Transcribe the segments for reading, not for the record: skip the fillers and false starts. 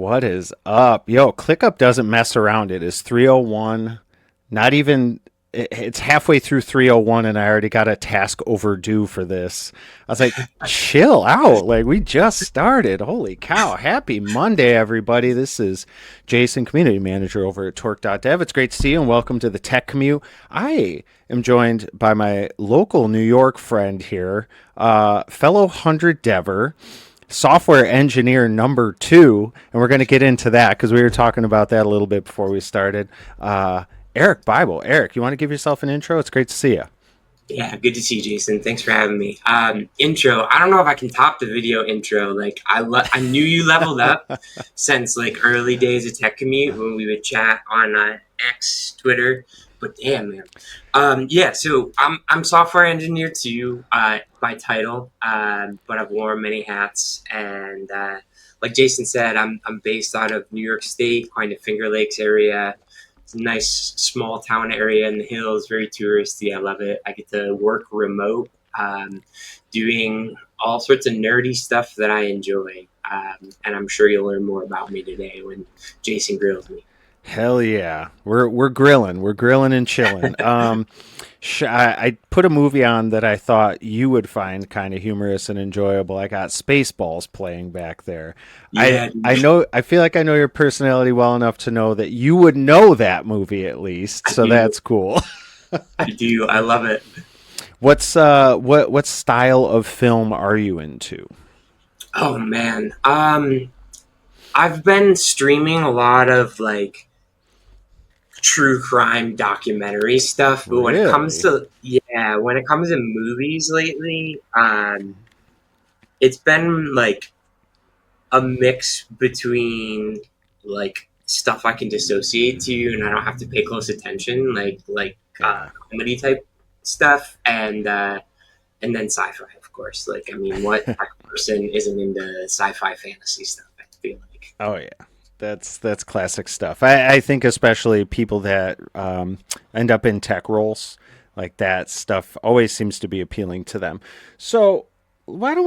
What is up? Yo, ClickUp doesn't mess around. It is 301. Not even it's halfway through 301 and I already got a task overdue for this. I was like, chill out. Like we just started. Holy cow. Happy Monday, everybody. This is Jason, community manager over at Torque.dev. It's great to see you and welcome to the Tech Commute. I am joined by my local New York friend here, fellow 100 dever, software engineer number two, and we're going to get into that because we were talking about that a little bit before we started. Eric Bible. Eric, you want to give yourself an intro? It's great to see you. Yeah, good to see you, Jason. Thanks for having me. Intro. I don't know if I can top the video intro. I knew you leveled up since early days of Tech Commute when we would chat on X, Twitter. But damn, man. Yeah. So I'm software engineer too by title, but I've worn many hats. And like Jason said, I'm based out of New York State, kind of Finger Lakes area. Nice small town area in the hills, very touristy. I love it. I get to work remote, doing all sorts of nerdy stuff that I enjoy. And I'm sure you'll learn more about me today when Jason grills me. Hell yeah, we're grilling, and chilling. I put a movie on that I thought you would find kind of humorous and enjoyable. I got Spaceballs playing back there. I Yeah, I know I feel like I know your personality well enough to know that you would know that movie at least. I So do. that's cool. I do. I love it. What style of film are you into? Oh man. I've been streaming a lot of true crime documentary stuff, but Really? when it comes to movies lately, it's been a mix between stuff I can dissociate to and I don't have to pay close attention, Yeah. comedy type stuff, and then sci-fi, of course. I mean, what type of person isn't into sci-fi fantasy stuff? I feel like. Oh yeah, that's classic stuff. I think especially people that end up in tech roles, like that stuff always seems to be appealing to them. So why don't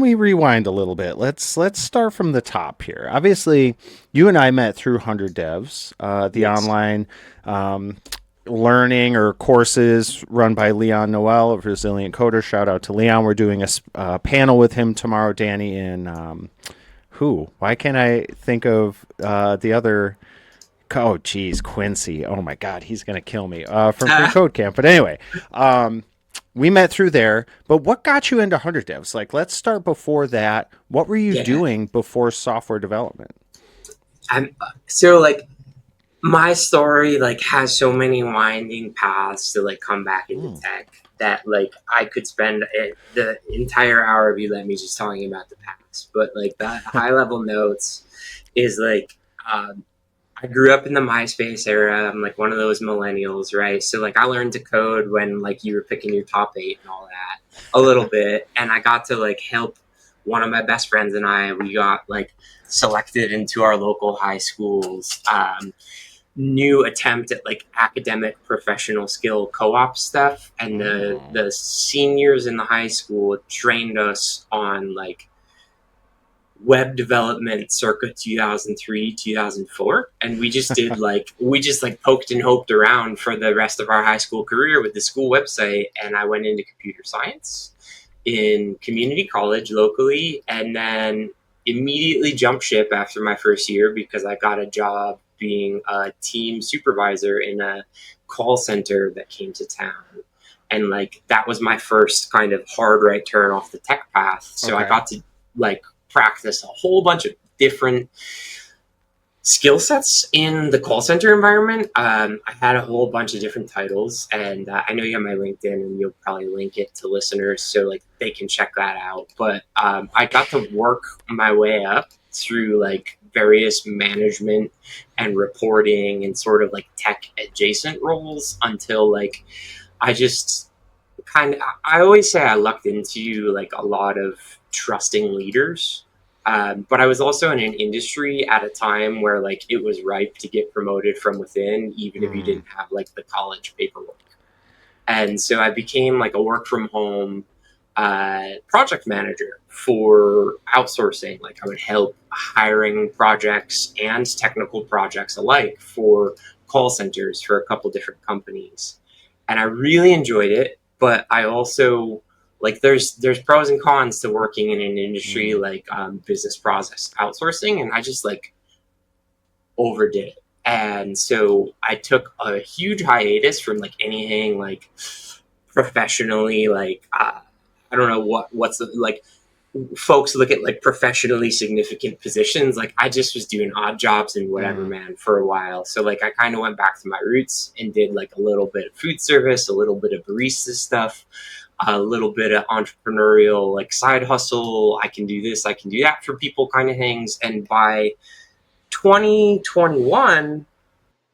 we rewind a little bit? Let's start from the top here. Obviously, you and I met through 100 devs, the Yes. online um, learning or courses run by Leon Noel of Resilient Coder. Shout out to Leon. We're doing a panel with him tomorrow, Danny, in who? Why can't I think of the other? Oh, geez, Quincy. Oh my God, he's gonna kill me. From Free Code Camp. But anyway, um, we met through there. But what got you into 100 devs? Like, let's start before that. What were you Yeah. doing before software development? I'm so my story has so many winding paths to come back into Hmm. tech that I could spend the entire hour of you let me just talking about the past. But the high level notes is um, I grew up in the MySpace era. I'm one of those millennials, right? So I learned to code when you were picking your top eight and all that a little bit, and I got to help one of my best friends and I. We got selected into our local high schools. New attempt at academic professional skill co-op stuff, and Oh. the seniors in the high school trained us on web development circa 2003 2004, and we just poked and hoped around for the rest of our high school career with the school website. And I went into computer science in community college locally, and then immediately jumped ship after my first year because I got a job being a team supervisor in a call center that came to town. And that was my first kind of hard right turn off the tech path. So I Okay. got to practice a whole bunch of different skill sets in the call center environment. I had a whole bunch of different titles, and I know you have my LinkedIn, and you'll probably link it to listeners so they can check that out. But I got to work my way up through various management and reporting and sort of tech adjacent roles until I just I always say I lucked into a lot of trusting leaders. But I was also in an industry at a time where it was ripe to get promoted from within, even if you Hmm. didn't have the college paperwork. And so I became a work from home project manager for outsourcing. Like I would help hiring projects and technical projects alike for call centers for a couple different companies. And I really enjoyed it, but I also like there's pros and cons to working in an industry Mm. like business process outsourcing, and I just like overdid it. And so I took a huge hiatus from like anything like professionally, like I don't know what's the, like folks look at like professionally significant positions. Like I just was doing odd jobs and whatever, Mm. man, for a while. So like I kind of went back to my roots and did like a little bit of food service, a little bit of barista stuff, a little bit of entrepreneurial like side hustle. I can do this, I can do that for people kind of things. And by 2021,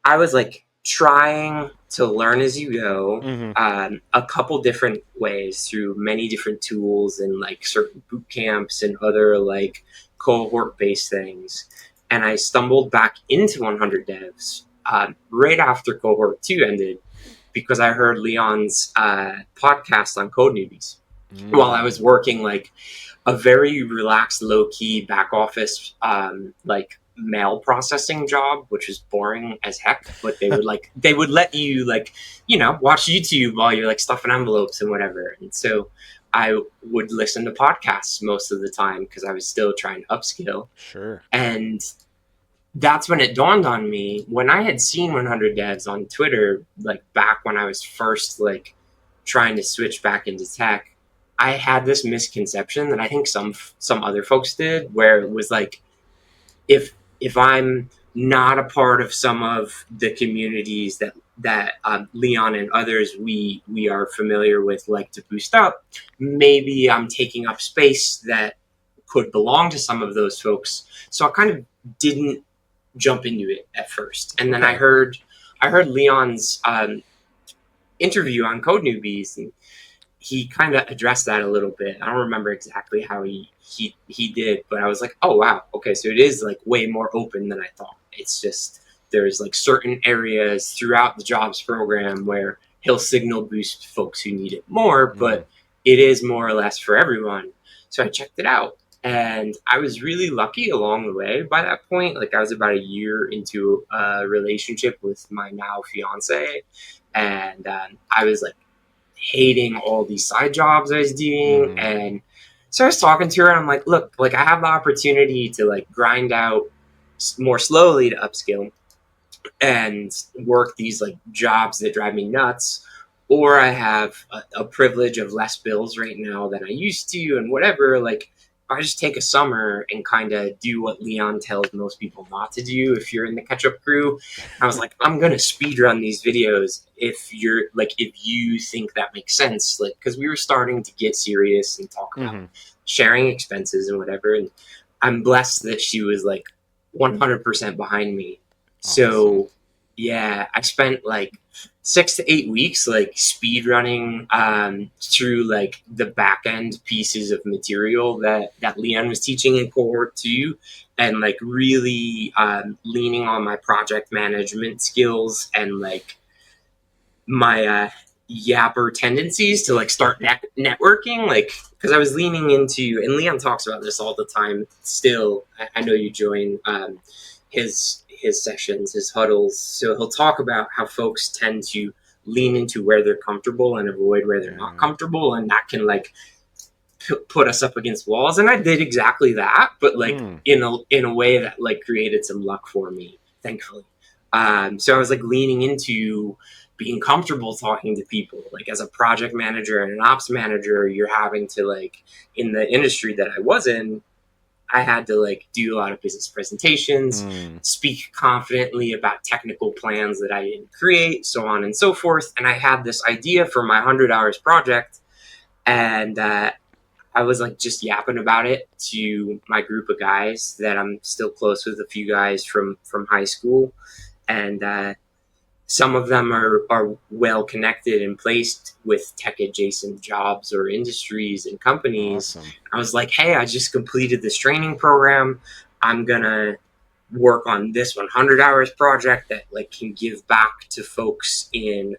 I was like trying to learn as you go, Mm-hmm. a couple different ways through many different tools and like certain boot camps and other like cohort based things. And I stumbled back into 100 devs right after cohort 2 ended because I heard Leon's podcast on Code Newbies while I was Mm. working like a very relaxed, low key back office, like mail processing job, which was boring as heck. But they would let you like, watch YouTube while you're like stuffing envelopes and whatever. And so I would listen to podcasts most of the time because I was still trying to upskill. Sure. And that's when it dawned on me when I had seen 100 devs on Twitter, like back when I was first like trying to switch back into tech. I had this misconception that I think some other folks did, where it was like if I'm not a part of some of the communities that Leon and others we are familiar with like to boost up, maybe I'm taking up space that could belong to some of those folks. So I kind of didn't jump into it at first, and then I Okay. heard Leon's interview on Code Newbies, and he kind of addressed that a little bit. I don't remember exactly how he did, but I was like, oh wow, okay, so it is like way more open than I thought. It's just there's like certain areas throughout the jobs program where he'll signal boost folks who need it more, Mm. but it is more or less for everyone. So I checked it out. And I was really lucky along the way by that point. Like I was about a year into a relationship with my now fiance, and I was like hating all these side jobs I was doing. Mm-hmm. And so I was talking to her, and I'm like, look, like I have the opportunity to like grind out more slowly to upskill and work these like jobs that drive me nuts, or I have a privilege of less bills right now than I used to, and whatever. Like, I just take a summer and kind of do what Leon tells most people not to do if you're in the catch up crew. I was like, I'm gonna speed run these videos if you think that makes sense, like because we were starting to get serious and talk about Mm-hmm. sharing expenses and whatever. And I'm blessed that she was like 100% behind me. Awesome. So yeah, I spent like 6 to 8 weeks like speed running through like the back end pieces of material that Leon was teaching in cohort 2, and like really leaning on my project management skills and like my yapper tendencies to like start networking, like because I was leaning into, and Leon talks about this all the time still. I know you join his sessions, his huddles, so he'll talk about how folks tend to lean into where they're comfortable and avoid where they're not Yeah. comfortable, and that can like put us up against walls. And I did exactly that, but like Mm. in a way that like created some luck for me, thankfully. So I was like leaning into being comfortable talking to people. Like as a project manager and an ops manager, you're having to like in the industry that I was in, I had to like do a lot of business presentations, Mm. speak confidently about technical plans that I didn't create, so on and so forth. And I had this idea for my 100 hours project, and I was like just yapping about it to my group of guys that I'm still close with, a few guys from high school, and some of them are well connected and placed with tech adjacent jobs or industries and companies. Awesome. I was like, hey, I just completed this training program. I'm gonna work on this 100 hours project that like can give back to folks in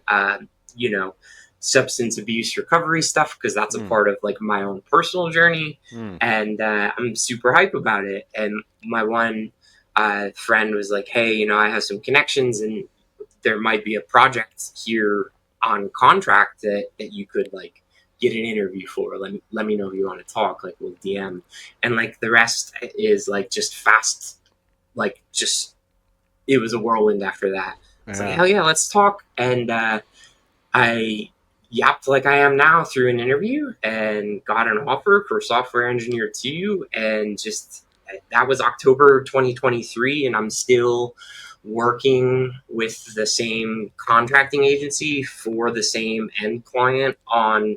you know substance abuse recovery stuff because that's a part of like my own personal journey, Mm. and I'm super hype about it. And my one friend was like, "Hey, I have some connections, and there might be a project here on contract that you could like get an interview for. Let me know if you want to talk. Like we'll DM." And like the rest is like just fast, like just it was a whirlwind after that. It's like Yeah. hell yeah, let's talk. And I yapped like I am now through an interview and got an offer for software engineer 2, and just that was October 2023, and I'm still working with the same contracting agency for the same end client on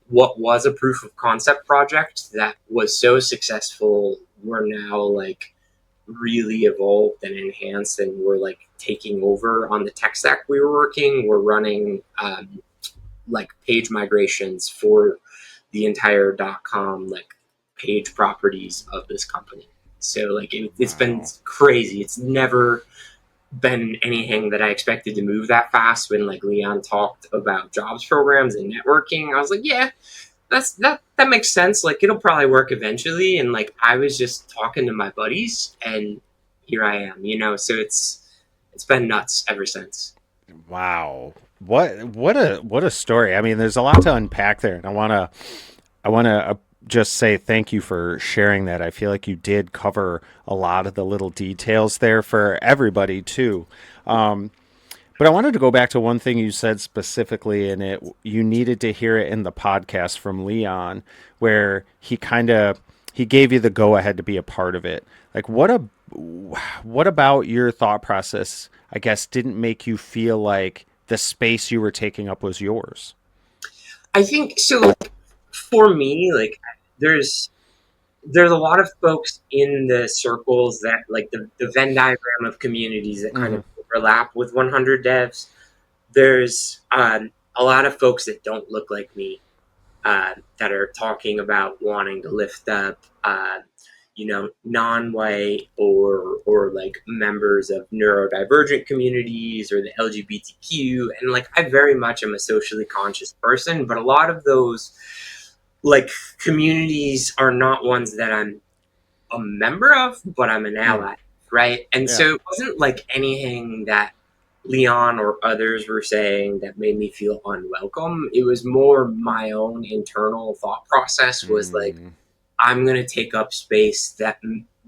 what was a proof of concept project that was so successful. We're now like really evolved and enhanced, and we're like taking over on the tech stack we were working. We're running like page migrations for the entire .com like page properties of this company. So like it's been Wow. crazy. It's never been anything that I expected to move that fast. When like Leon talked about jobs programs and networking, I was like, yeah, that makes sense. Like it'll probably work eventually. And like I was just talking to my buddies, and here I am. So it's been nuts ever since. Wow. What a story. I mean, there's a lot to unpack there, and I want to just say thank you for sharing that. I feel like you did cover a lot of the little details there for everybody too. Um, but I wanted to go back to one thing you said specifically, and you needed to hear it in the podcast from Leon, where he gave you the go ahead to be a part of it. Like what about your thought process? I guess didn't make you feel like the space you were taking up was yours. I think so. For me, like there's there's a lot of folks in the circles that like the Venn diagram of communities that kind Mm-hmm. of overlap with 100 devs. There's a lot of folks that don't look like me, that are talking about wanting to lift up, non-white or like members of neurodivergent communities or the LGBTQ. And like I very much am a socially conscious person, but a lot of those like communities are not ones that I'm a member of, but I'm an Mm. ally, right? And Yeah. so it wasn't like anything that Leon or others were saying that made me feel unwelcome. It was more my own internal thought process was like, Mm. I'm going to take up space that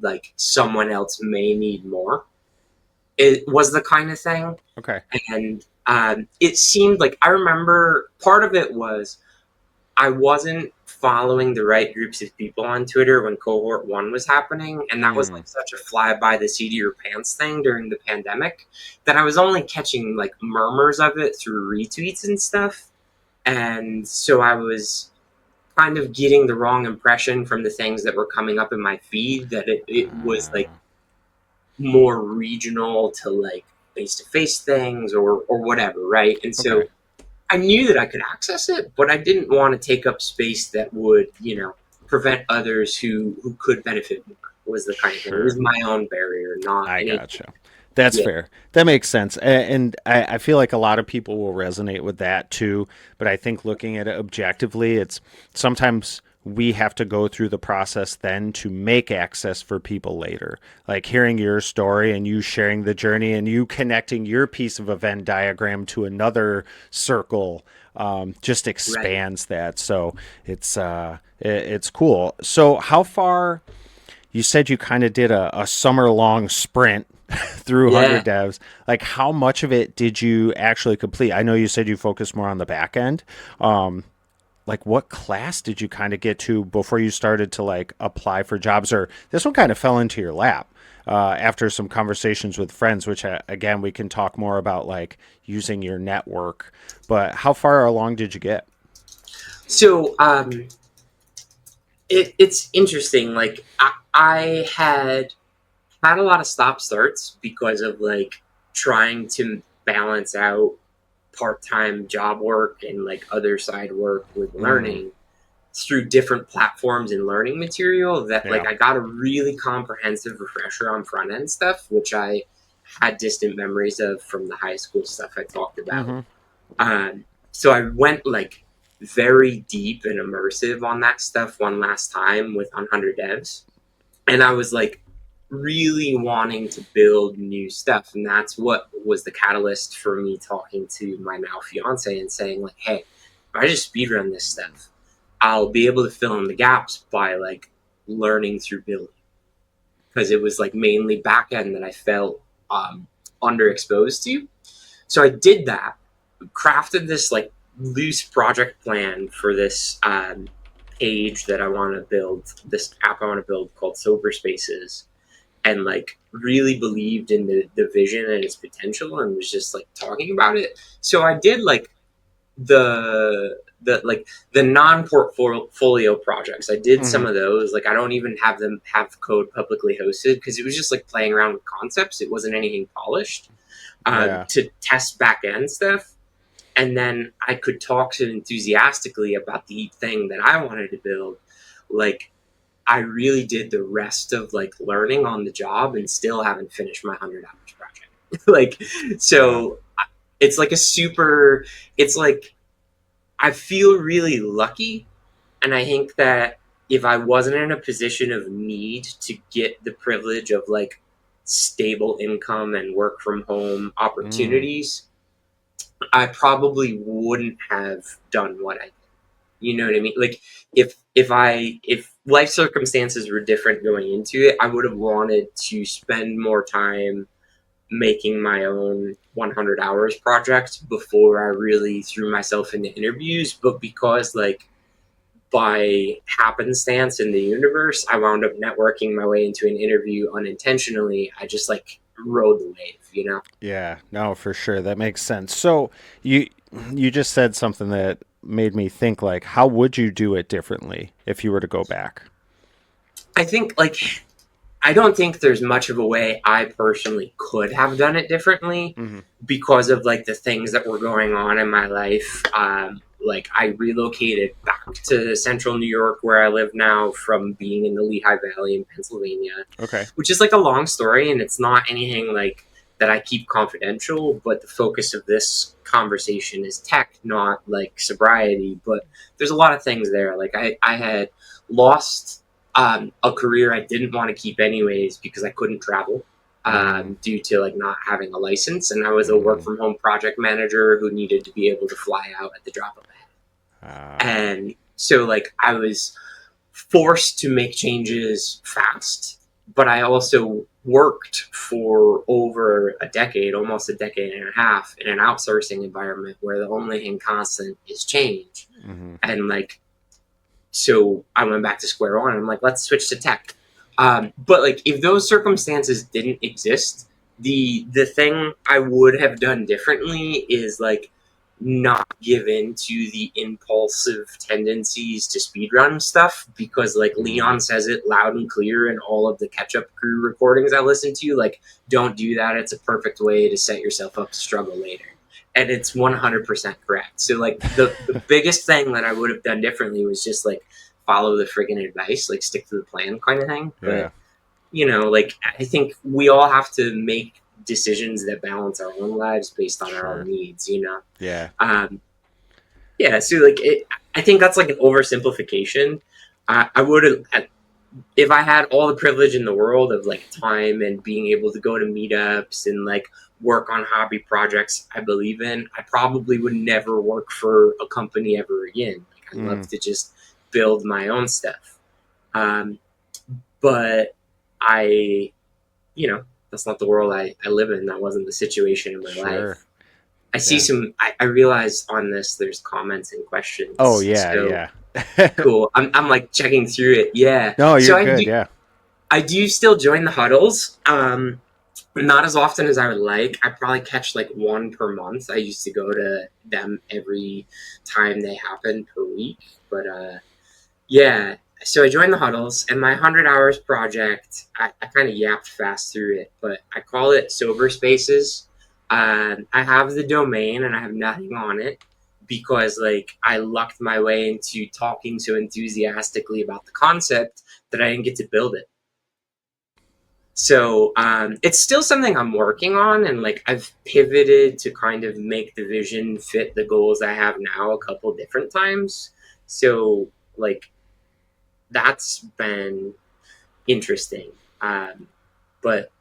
like someone else may need more. It was the kind of thing. Okay. And it seemed like I remember part of it was I wasn't following the right groups of people on Twitter when cohort 1 was happening, and that was Mm. like such a fly by the seat of your pants thing during the pandemic that I was only catching like murmurs of it through retweets and stuff. And so I was kind of getting the wrong impression from the things that were coming up in my feed that it was like more regional to like face to face things or whatever, right? And Okay. so I knew that I could access it, but I didn't want to take up space that would, prevent others who could benefit more. Was the kind of thing. It was Sure. my own barrier, not I anything. gotcha. That's Yeah, fair. That makes sense. And I feel like a lot of people will resonate with that too. But I think looking at it objectively, it's sometimes we have to go through the process then to make access for people later. Like hearing your story and you sharing the journey and you connecting your piece of a Venn diagram to another circle, just right. expands that. So it's cool. So how far? You said you kind of did a summer long sprint through Yeah. 100 devs. Like, how much of it did you actually complete? I know you said you focused more on the back end. Um, like, what class did you kind of get to before you started to like apply for jobs? Or this one kind of fell into your lap after some conversations with friends, which again, we can talk more about like using your network. But how far along did you get? So it's interesting. Like I had a lot of stop starts because of like trying to balance out part-time job work and like other side work with Mm, learning through different platforms and learning material that like yeah. I got a really comprehensive refresher on front end stuff, which I had distant memories of from the high school stuff I talked about. Mm-hmm. Um, So I went like very deep and immersive on that stuff one last time with 100 devs, and I was like really wanting to build new stuff, and that's what was the catalyst for me talking to my now fiance and saying like, hey, if I just speedrun this stuff, I'll be able to fill in the gaps by like learning through building, because it was like mainly back end that I felt um, underexposed to. So I did that, crafted this like loose project plan for this page that I want to build, this app I want to build called Sober Spaces, and like really believed in the vision and its potential and was just like talking about it. So I did like the non-portfolio projects. I did some Hmm. of those. Like I don't even have them have code publicly hosted because it was just like playing around with concepts. It wasn't anything polished Yeah. to test back end stuff. And then I could talk to enthusiastically about the thing that I wanted to build. Like I really did the rest of like learning on the job and still haven't finished my 100 hours project. Like, Wow. so it's like a super, it's like, I feel really lucky. And I think that if I wasn't in a position of need to get the privilege of like stable income and work from home Mm. opportunities, I probably wouldn't have done what I did. You know what I mean? Like if life circumstances were different going into it, I would have wanted to spend more time making my own 100 hours project before I really threw myself into interviews. But because like by happenstance in the universe, I wound up networking my way into an interview unintentionally. I just like rode the wave, you know? Yeah, no, for sure. That makes sense. So you you just said something that made me think like how would you do it differently if you were to go back? I think like I don't think there's much of a way I personally could have done it differently Hmm. because of like the things that were going on in my life. Like I relocated back to central New York where I live now from being in the Lehigh Valley in Pennsylvania, Okay. which is like a long story and it's not anything like that I keep confidential, but the focus of this conversation is tech, not like sobriety. But there's a lot of things there. Like I had lost a career I didn't want to keep anyways because I couldn't travel Mm. due to like not having a license, and I was a work Mm. from home project manager who needed to be able to fly out at the drop of a Uh, hat. And so like I was forced to make changes fast, but I also worked for over a decade, almost a decade and a half, in an outsourcing environment where the only thing constant is change. hmm. And like so I went back to square one. I'm like, let's switch to tech. But like, if those circumstances didn't exist, the thing I would have done differently is like not give in to the impulsive tendencies to speedrun stuff because like Mm. Leon says it loud and clear in all of the catch up crew recordings I listen to. Like, don't do that. It's a perfect way to set yourself up to struggle later. And it's 100% correct. So like the biggest thing that I would have done differently was just like follow the friggin' advice, like stick to the plan kind of thing. Yeah, But you know, like I think we all have to make decisions that balance our own lives based on our own sure. needs. You know, Yeah. um, yeah. So like, I think that's like an oversimplification. I would have, if I had all the privilege in the world of like time and being able to go to meetups and like work on hobby projects I believe in, I probably would never work for a company ever again. Like I love Mm. to just build my own stuff. Um, but I, you know, that's not the world I live in. That wasn't the situation in my Sure. life. I see Yeah. some, I realize on this, there's comments and Oh questions. yeah, So yeah. cool. I'm like checking through it. Yeah. No, So you're good. Yeah. I do still join the huddles. Not as often as I would like. I probably catch like one per month. I used to go to them every time they happen per week. But yeah, so I joined the huddles and my 100 hours project, I kind of yapped fast through it, but I call it Sober Spaces. I have the domain and I have nothing on it because like I lucked my way into talking so enthusiastically about the concept that I didn't get to build it. So it's still something I'm working on, and like I've pivoted to kind of make the vision fit the goals I have now a couple different times. So like that's been interesting. But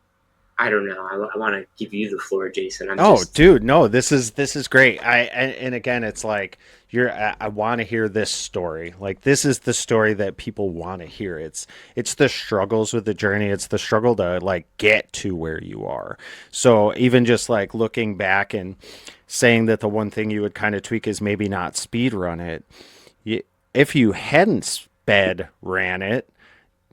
I don't know. I want to give you the floor, Jason. I'm Oh, just dude, no, this is great. And again, it's like I want to hear this story. Like this is the story that people want to hear. It's the struggles with the journey. It's the struggle to like get to where you are. So even just like looking back and saying that the one thing you would kind of tweak is maybe not speed run it. If you hadn't sped ran it,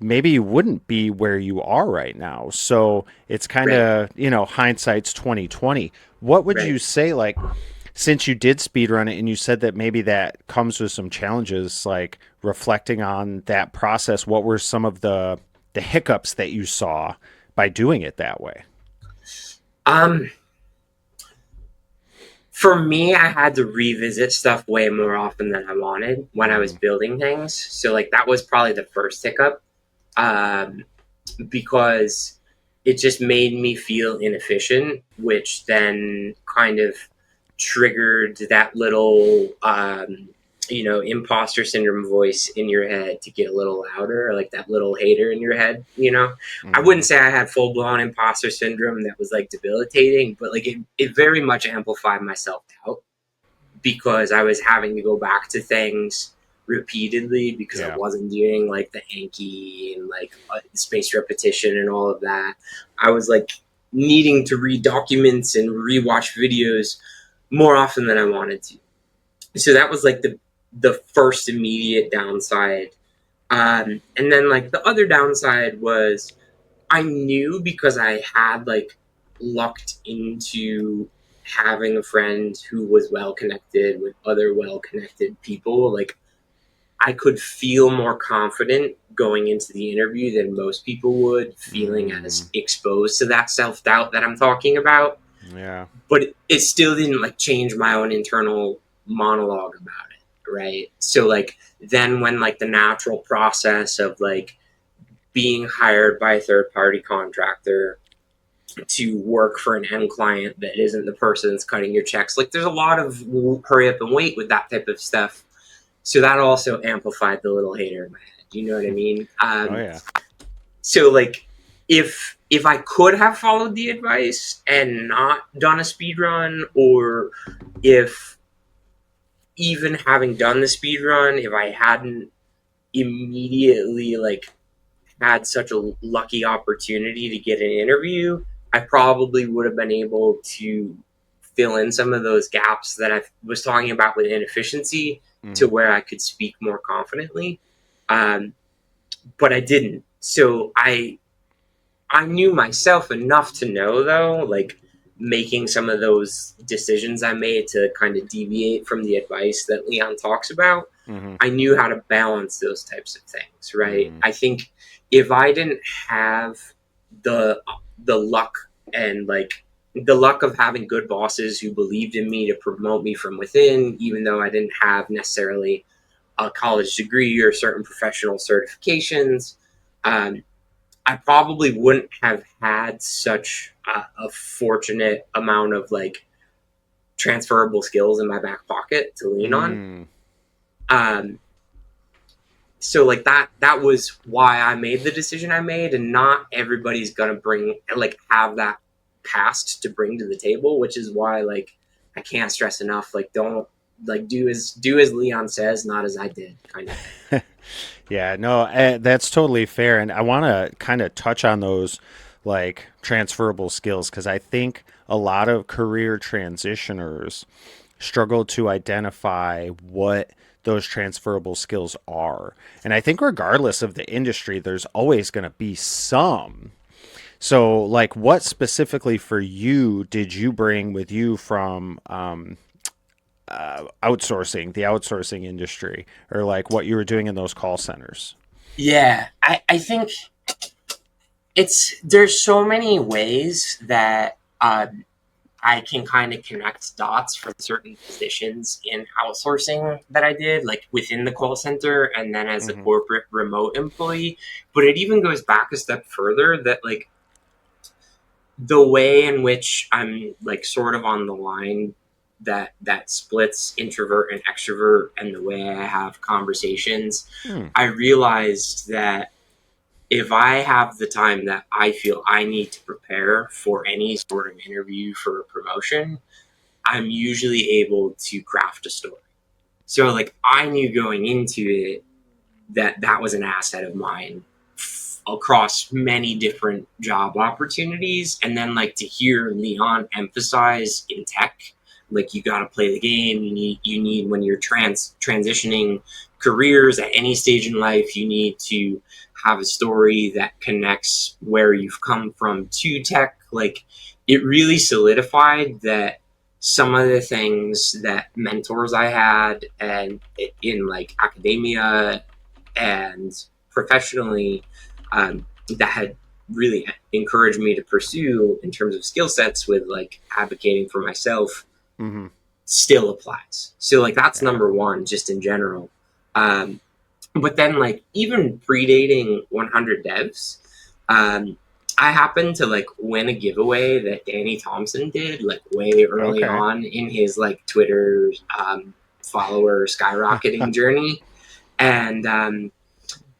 maybe you wouldn't be where you are right now. So it's kind right, of, hindsight's 2020. What would right. you say, like, since you did speed run it and you said that maybe that comes with some challenges, like reflecting on that process, what were some of the hiccups that you saw by doing it that way? Um, for me, I had to revisit stuff way more often than I wanted when I was Mm, building things. So like that was probably the first hiccup. Um, because it just made me feel inefficient, which then kind of triggered that little, imposter syndrome voice in your head to get a little louder, like that little hater in your head. I wouldn't mm, say I had full blown imposter syndrome that was like debilitating, but like it very much amplified my self doubt because I was having to go back to things repeatedly because I yeah. wasn't doing like the Anki and like space repetition and all of that. I was like needing to read documents and rewatch videos more often than I wanted to. So that was like the first immediate downside. And then like the other downside was I knew because I had like lucked into having a friend who was well connected with other well connected people. Like I could feel more confident going into the interview than most people would, feeling Mm, as exposed to that self doubt that I'm talking about. yeah. But it still didn't like change my own internal monologue about it, right? So like then when like the natural process of like being hired by a third party contractor to work for an end client that isn't the person that's cutting your checks. Like there's a lot of hurry up and wait with that type of stuff. So that also amplified the little hater in my head. You know what I mean? Oh, yeah. So like if I could have followed the advice and not done a speed run, or if even having done the speed run, if I hadn't immediately like had such a lucky opportunity to get an interview, I probably would have been able to fill in some of those gaps that I was talking about with inefficiency to Mm, where I could speak more confidently. Um, but I didn't. So I knew myself enough to know though, like making some of those decisions I made to kind of deviate from the advice that Leon talks about. mm-hmm, I knew how to balance those types of things, right? mm, I think if I didn't have the the luck and like the luck of having good bosses who believed in me to promote me from within, even though I didn't have necessarily a college degree or certain professional certifications, um, I probably wouldn't have had such a fortunate amount of like transferable skills in my back pocket to lean on. mm. Um, so like that was why I made the decision I made, and not everybody's gonna bring like have that past to bring to the table, which is why like I can't stress enough, like don't like do as Leon says, not as I did, kind of thing. Yeah, no, that's totally fair. And I want to kind of touch on those like transferable skills because I think a lot of career transitioners struggle to identify what those transferable skills are. And I think regardless of the industry, there's always going to be some. So, like, what specifically for you did you bring with you from outsourcing, the outsourcing industry, or like what you were doing in those call centers? Yeah, I think there's so many ways that I can kind of connect dots from certain positions in outsourcing that I did, like within the call center and then as a Mm-hmm. corporate remote employee. But it even goes back a step further that, like, the way in which I'm like sort of on the line that splits introvert and extrovert, and the way I have conversations, Hmm. I realized that if I have the time that I feel I need to prepare for any sort of interview for a promotion, I'm usually able to craft a story. So like I knew going into it that that was an asset of mine across many different job opportunities. And then like to hear Leon emphasize in tech, like you got to play the game. You need when you're transitioning careers at any stage in life, you need to have a story that connects where you've come from to tech. Like it really solidified that some of the things that mentors I had and in like academia and professionally, that had really encouraged me to pursue in terms of skill sets with like advocating for myself Mm-hmm. still applies. So like that's Yeah. number one just in general. Um, but then like even predating 100 devs, um, I happened to like win a giveaway that Danny Thompson did like way early Okay. on in his like Twitter follower skyrocketing journey. And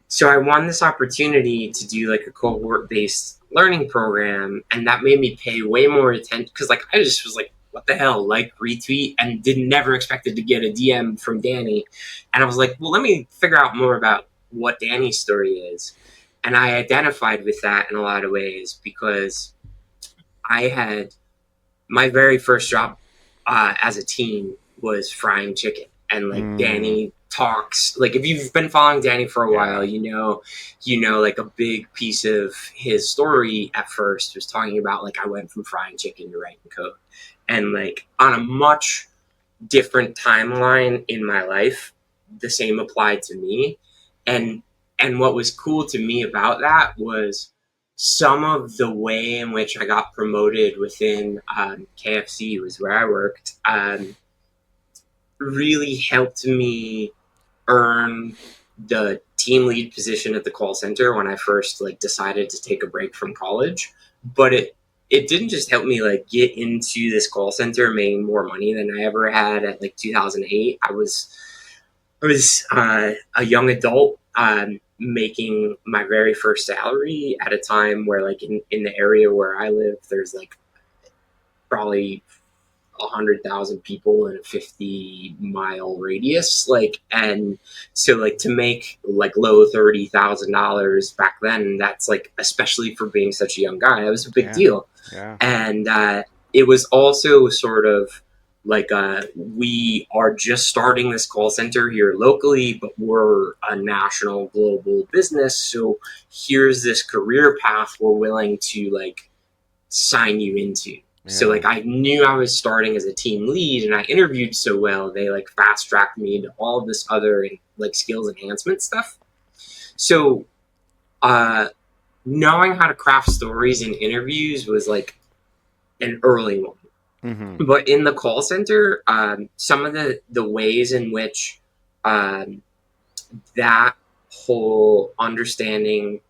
so I won this opportunity to do like a cohort based learning program, and that made me pay way more attention because like I just was like, what the hell, like retweet, and didn't never expected to get a DM from Danny, and I was like, well, let me figure out more about what Danny's story is, and I identified with that in a lot of ways because I had my very first job as a team was frying chicken, and like Mm. Danny talks like if you've been following Danny for a while, Yeah. you know like a big piece of his story at first was talking about like I went from frying chicken to writing code, and like on a much different timeline in my life, the same applied to me, and what was cool to me about that was some of the way in which I got promoted within KFC was where I worked, really helped me earn the team lead position at the call center when I first like decided to take a break from college. But it didn't just help me like get into this call center making more money than I ever had at like 2008. I was a young adult making my very first salary at a time where like in the area where I live there's like probably 100,000 people in a 50-mile radius, like, and so like to make like low $30,000 back then, that's like especially for being such a young guy, that was a big Yeah. deal. Yeah. And it was also sort of like we are just starting this call center here locally, but we're a national global business, so here's this career path we're willing to like sign you into. So Yeah. like I knew I was starting as a team lead and I interviewed so well, they like fast tracked me into all of this other like skills enhancement stuff. So uh knowing how to craft stories in interviews was like an early one. Mm-hmm. But in the call center, some of the ways in which um, that whole understanding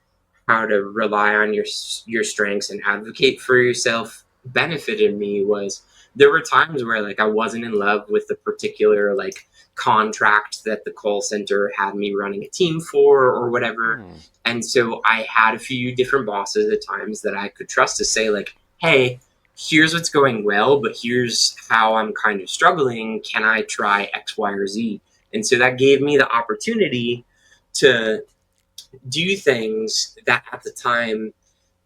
how to rely on your strengths and advocate for yourself benefited me was there were times where like I wasn't in love with the particular like contract that the call center had me running a team for or whatever, Mm. and so I had a few different bosses at times that I could trust to say like, hey, here's what's going well, but here's how I'm kind of struggling, can I try X, Y, or Z? And so that gave me the opportunity to do things that at the time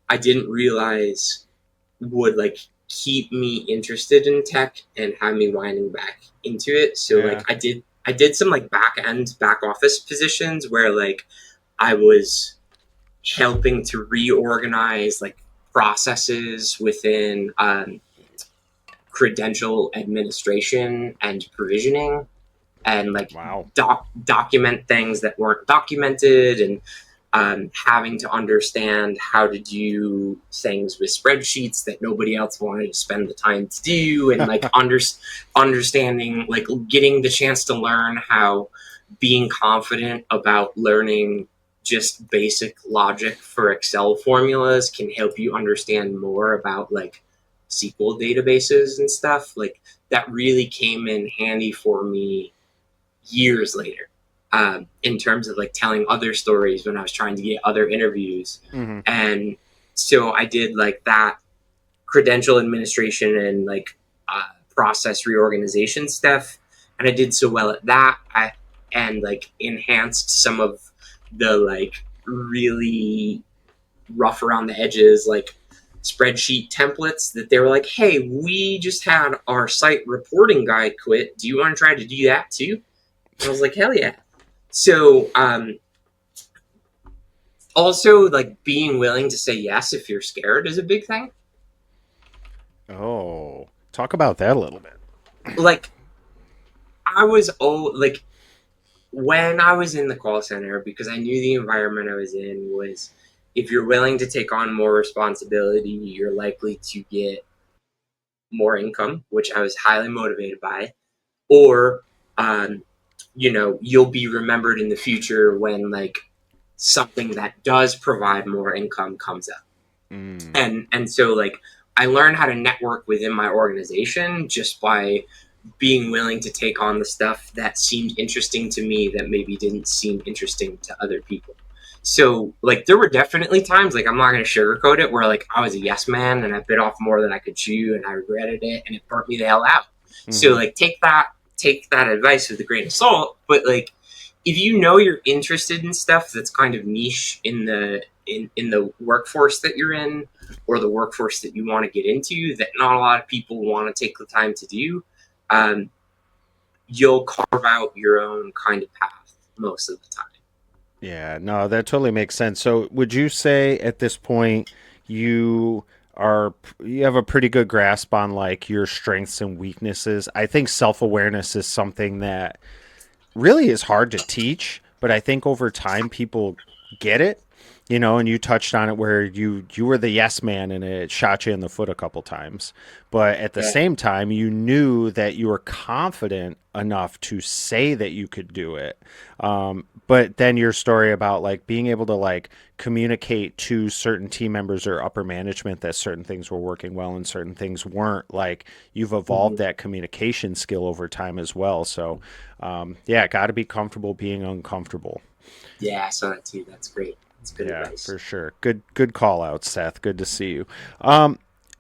I didn't realize would like keep me interested in tech and have me winding back into it. So like Yeah. I did some like back office positions where like I was helping to reorganize like processes within credential administration and provisioning, and like Wow. document things that weren't documented, and having to understand how to do things with spreadsheets that nobody else wanted to spend the time to do, and like understanding, like getting the chance to learn how being confident about learning just basic logic for Excel formulas can help you understand more about like SQL databases and stuff. Like that really came in handy for me years later, in terms of like telling other stories when I was trying to get other interviews. Hmm. And so I did like that credential administration and like process reorganization stuff. And I did so well at that. And like enhanced some of the like really rough around the edges, like spreadsheet templates that they were like, hey, we just had our site reporting guy quit. Do you want to try to do that too? And I was like, hell yeah. So, also like being willing to say yes if you're scared is a big thing. Oh, talk about that a little bit. Like I was like when I was in the call center, because I knew the environment I was in was if you're willing to take on more responsibility, you're likely to get more income, which I was highly motivated by, or um, you'll be remembered in the future when like something that does provide more income comes up. Mm. And so like I learned how to network within my organization just by being willing to take on the stuff that seemed interesting to me that maybe didn't seem interesting to other people. So like there were definitely times, like I'm not going to sugarcoat it, where like I was a yes man and I bit off more than I could chew and I regretted it and it burnt me the hell out. So Hmm. like take that advice with a grain of salt, but like if you know you're interested in stuff that's kind of niche in the workforce that you're in, or the workforce that you want to get into that not a lot of people want to take the time to do, um, you'll carve out your own kind of path most of the time. Yeah, no, that totally makes sense. So, would you say at this point you you have a pretty good grasp on like your strengths and weaknesses? I think self-awareness is something that really is hard to teach, but I think over time people get it, and you touched on it where you were the yes man and it shot you in the foot a couple times. But at the Yeah. same time, you knew that you were confident enough to say that you could do it. But then your story about like being able to like communicate to certain team members or upper management that certain things were working well and certain things weren't, like you've evolved Mhm. that communication skill over time as well. So yeah, got to be comfortable being uncomfortable. Yeah, I saw that too. That's great. That's good Yeah, advice. for sure. Good call out, Seth. Good to see you.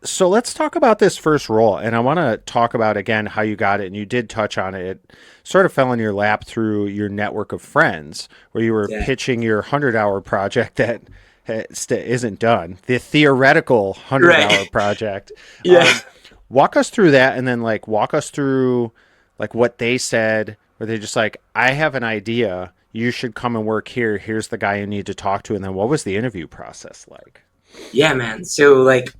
So let's talk about this first role, and I want to talk about again how you got it. And you did touch on it. It sort of fell in your lap through your network of friends, where you were Yeah. pitching your 100-hour project that isn't done, the theoretical 100-hour Right. project. Yeah. Walk us through that, and then like walk us through like what they said, where they just like, I have an idea. You should come and work here. Here's the guy you need to talk to. And then what was the interview process like? Yeah, man. So like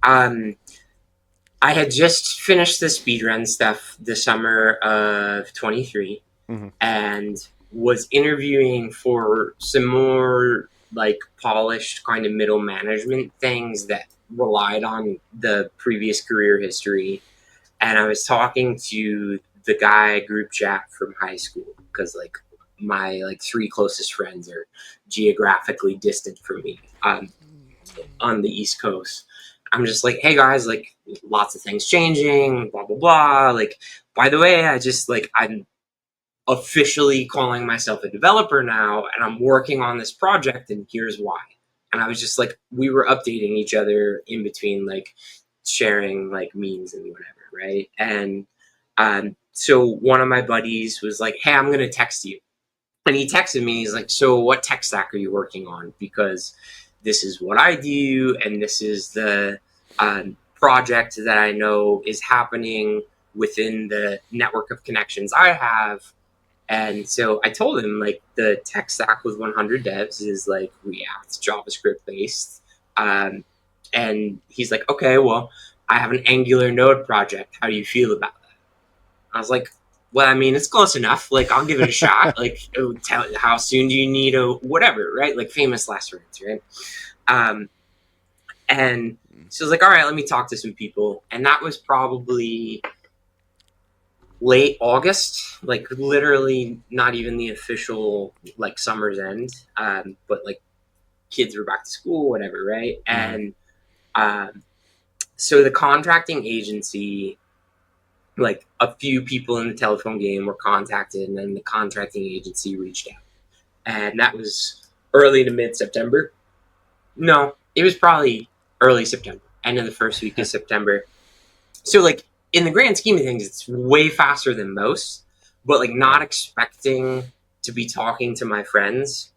I had just finished the speed run stuff the summer of 23 Hmm. and was interviewing for some more like polished kind of middle management things that relied on the previous career history. And I was talking to the guy group chat from high school because like my like three closest friends are geographically distant from me, on the East Coast. I'm just like, hey guys, like lots of things changing, blah blah blah. Like, by the way, I'm officially calling myself a developer now, and I'm working on this project, and here's why. And I was just like, we were updating each other in between, like sharing like memes and whatever, right? And so one of my buddies was like, hey, I'm gonna text you, and he texted me. He's like, so what tech stack are you working on? Because this is what I do, and this is the project that I know is happening within the network of connections I have. And so I told him like the tech stack with 100 devs is like React, JavaScript based. Um, and he's like, okay, well, I have an Angular Node project. How do you feel about that? I was like, well, I mean, it's close enough. Like, I'll give it a shot. Like, tell how soon do you need a whatever, right? Like famous last words, right? Um, and she was like, all right, let me talk to some people. And that was probably late August, like literally not even the official like summer's end, but like kids were back to school, whatever, right? Mm-hmm. And um, so the contracting agency, like a few people in the telephone game were contacted, and then the contracting agency reached out, and that was early to mid September. No, it was probably early September, end of the first week of September. So like in the grand scheme of things, it's way faster than most, but like not Yeah. expecting to be talking to my friends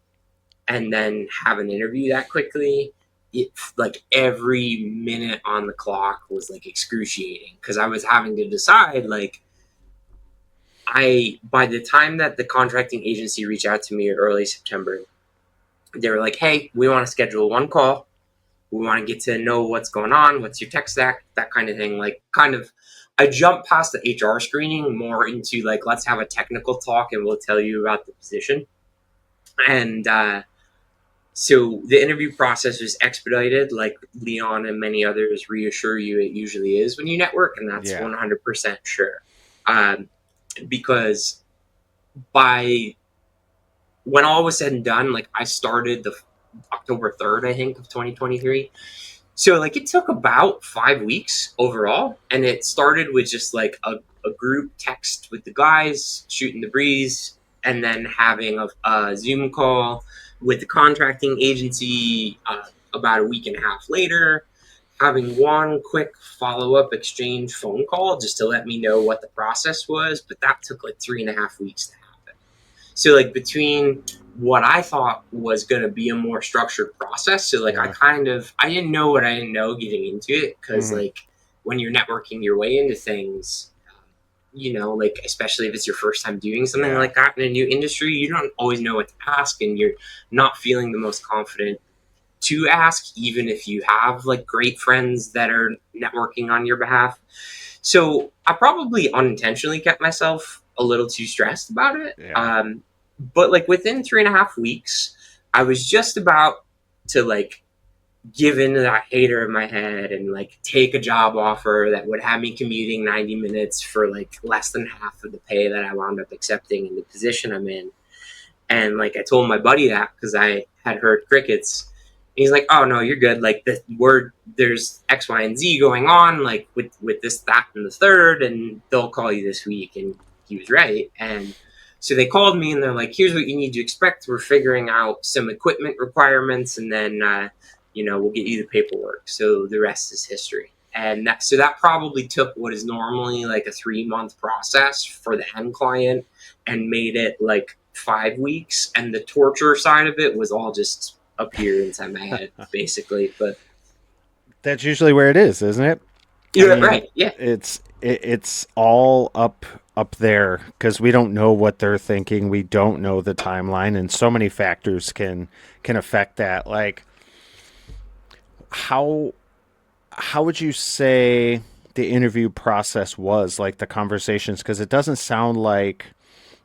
and then have an interview that quickly. It, like every minute on the clock was like excruciating because I was having to decide like I by the time that the contracting agency reached out to me early September, they were like, "Hey, we want to schedule one call. We want to get to know what's going on, what's your tech stack, that kind of thing." Like, kind of, I jumped past the HR screening more into like, let's have a technical talk and we'll tell you about the position. And so the interview process was expedited, like Leon and many others reassure you it usually is when you network, and that's Yeah. 100% sure. Um, because by when all was said and done, like I started the October 3rd, I think, of 2023. So like it took about 5 weeks overall, and it started with just like a group text with the guys shooting the breeze, and then having a Zoom call with the contracting agency about a week and a half later, having one quick follow up exchange phone call just to let me know what the process was, but that took like 3.5 weeks to happen. So like between what I thought was going to be a more structured process, so like Yeah. I didn't know what I didn't know getting into it because Mm-hmm. like when you're networking your way into things, like especially if it's your first time doing something Yeah. like that in a new industry, you don't always know what to ask, and you're not feeling the most confident to ask, even if you have like great friends that are networking on your behalf. So I probably unintentionally kept myself a little too stressed about it. Yeah. But like within 3.5 weeks, I was just about to like give in to that hater in my head and like take a job offer that would have me commuting 90 minutes for like less than half of the pay that I wound up accepting in the position I'm in. And like I told my buddy that because I had heard crickets. He's like, "Oh no, you're good. Like there's X, Y, and Z going on. Like with this, that, and the third, and they'll call you this week." And he was right. And so they called me and they're like, "Here's what you need to expect. We're figuring out some equipment requirements, and then we'll get you the paperwork." So the rest is history. And that probably took what is normally like a 3 month process for the end client and made it like 5 weeks, and the torture side of it was all just up here inside my head, basically. But That's usually where it is, isn't it? I you're mean, right, yeah, it's all up there because we don't know what they're thinking. We don't know the timeline, and so many factors can affect that. Like how how would you say the interview process was, like the conversations? Because it doesn't sound like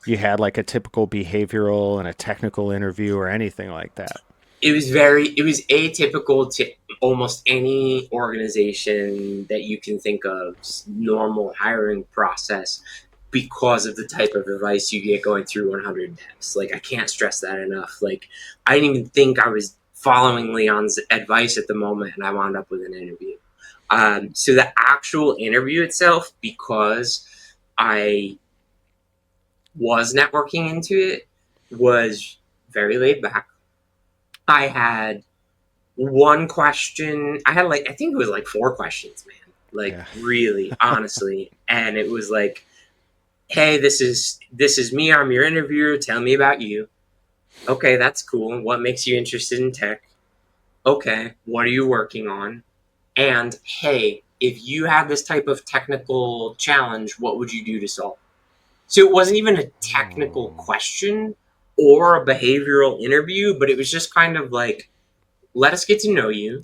you had like a typical behavioral and a technical interview or anything like that. it was atypical to almost any organization that you can think of normal hiring process because of the type of advice you get going through 100 devs. Like I can't stress that enough. Like I didn't even think I was following Leon's advice at the moment, and I wound up with an interview. So the actual interview itself, because I was networking into it, was very laid back. I had one question. I had like I think it was like 4 questions, man. Like Yeah. really, honestly, and it was like, "Hey, this is me. I'm your interviewer. Tell me about you." Okay, that's cool. What makes you interested in tech? Okay, what are you working on? And hey, if you had this type of technical challenge, what would you do to solve? So it wasn't even a technical Hmm. question or a behavioral interview, but it was just kind of like, let us get to know you.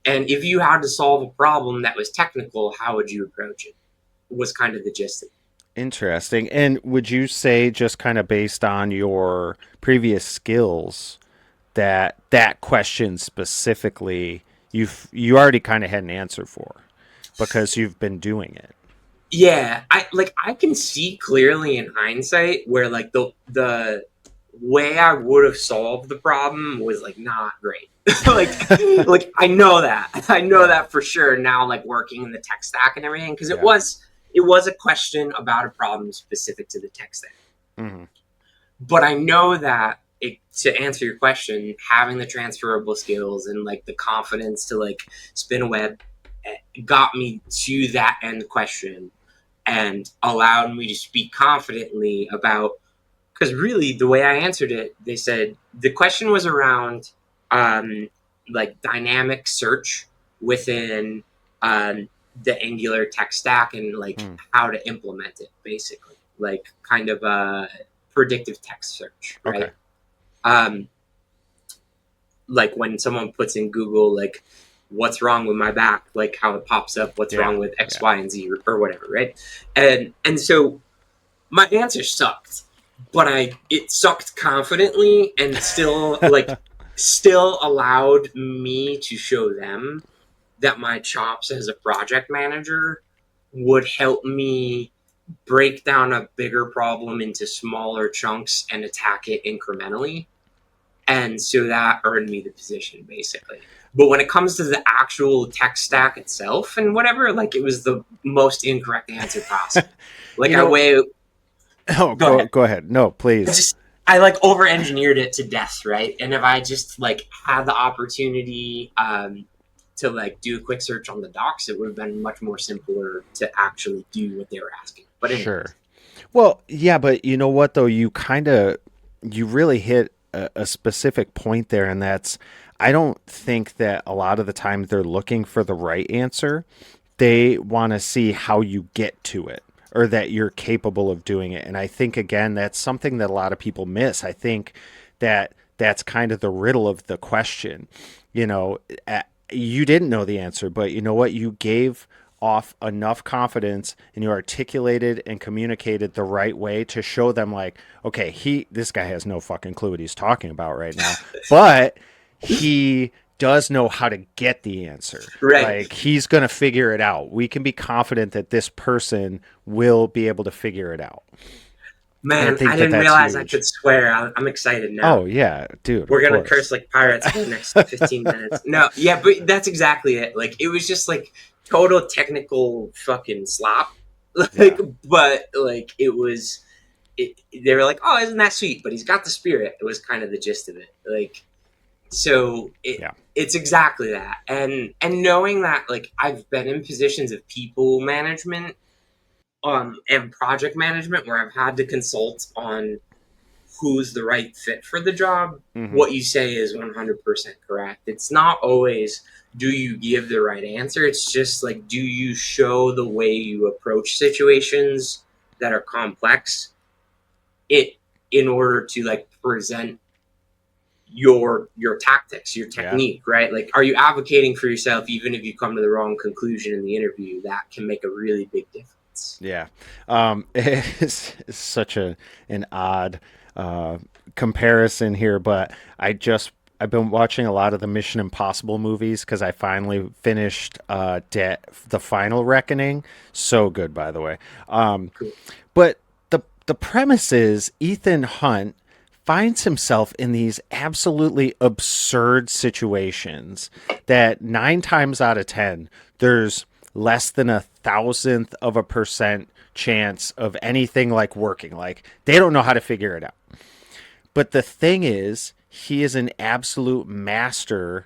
And if you had to solve a problem that was technical, how would you approach it? Was kind of the gist of it. Interesting. And would you say, just kind of based on your previous skills, that that question specifically you already kind of had an answer for because you've been doing it? Yeah, I can see clearly in hindsight where like the way I would have solved the problem was like not great. like I know Yeah. that for sure now, like working in the tech stack and everything, because Yeah. it was a question about a problem specific to the tech stack. Hmm. But I know that to answer your question, having the transferable skills and like the confidence to like spin a web got me to that end question and allowed me to speak confidently about, because really the way I answered it, they said the question was around um, like dynamic search within the Angular tech stack and like Mm. how to implement it, basically, like kind of a predictive text search, Okay. right? Um, like when someone puts in Google, like what's wrong with my back, like how it pops up, what's Yeah. wrong with X, Yeah. Y, and Z, or whatever, right? And so my answer sucked, but it sucked confidently and still allowed me to show them that my chops as a project manager would help me break down a bigger problem into smaller chunks and attack it incrementally. And so that earned me the position, basically. But when it comes to the actual tech stack itself and whatever, like it was the most incorrect answer possible. Like You I know, way oh, go ahead. go ahead. No, I please. just I like over engineered it to death, right? And if I just like had the opportunity to like do a quick search on the docs, it would have been much more simpler to actually do what they were asking. But anyways, Sure. Well, yeah, but you know what though? You really hit a specific point there, and that's I don't think that a lot of the time they're looking for the right answer. They want to see how you get to it or that you're capable of doing it. And I think again that's something that a lot of people miss. I think that that's kind of the riddle of the question. You know, you didn't know the answer, but you know what? You gave off enough confidence and you articulated and communicated the right way to show them like, okay, this guy has no fucking clue what he's talking about right now, but he does know how to get the answer. right, Like he's going to figure it out. We can be confident that this person will be able to figure it out. And I man, I think that didn't that's realize I huge. could swear. I'm excited now. Oh yeah, dude, of We're gonna curse course. like pirates for the next 15 minutes. No, yeah, but that's exactly it. Like it was just like total technical fucking slop. Like, Yeah. but like it was. They were like, "Oh, isn't that sweet?" But he's got the spirit. It was kind of the gist of it. Like, so Yeah. it's exactly that. And knowing that, like, I've been in positions of people management, and project management where I've had to consult on who's the right fit for the job. Mhm. What you say is 100% correct. It's not always do you give the right answer. It's just like do you show the way you approach situations that are complex it in order to like present your tactics, your Yeah. technique, right? Like are you advocating for yourself even if you come to the wrong conclusion in the interview? That can make a really big difference. Yeah. It's such an odd uh, comparison here, but I've been watching a lot of the Mission Impossible movies because I finally finished the Final Reckoning. So good, by the way. Um, Cool. but the premise is Ethan Hunt finds himself in these absolutely absurd situations that 9 times out of 10 there's less than 1,000th of a % chance of anything like working. Like they don't know how to figure it out. But the thing is, he is an absolute master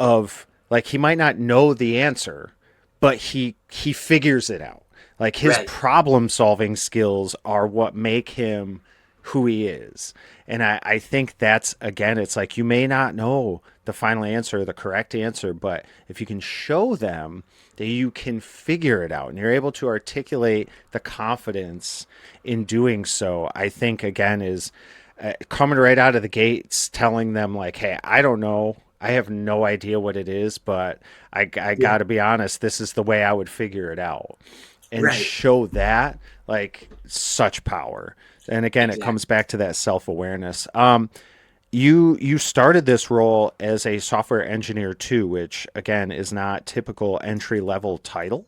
of like he might not know the answer, but he figures it out. Like his Right. problem solving skills are what make him who he is. And I think that's again, it's like you may not know the final answer, the correct answer, but if you can show them that you can figure it out and you're able to articulate the confidence in doing so, I think again is coming right out of the gates telling them like, hey, I don't know, I have no idea what it is, but I Yeah. got to be honest, this is the way I would figure it out and Right. show that like such power. And again, it Exactly. comes back to that self-awareness. You started this role as a software engineer too, which again is not typical entry level title.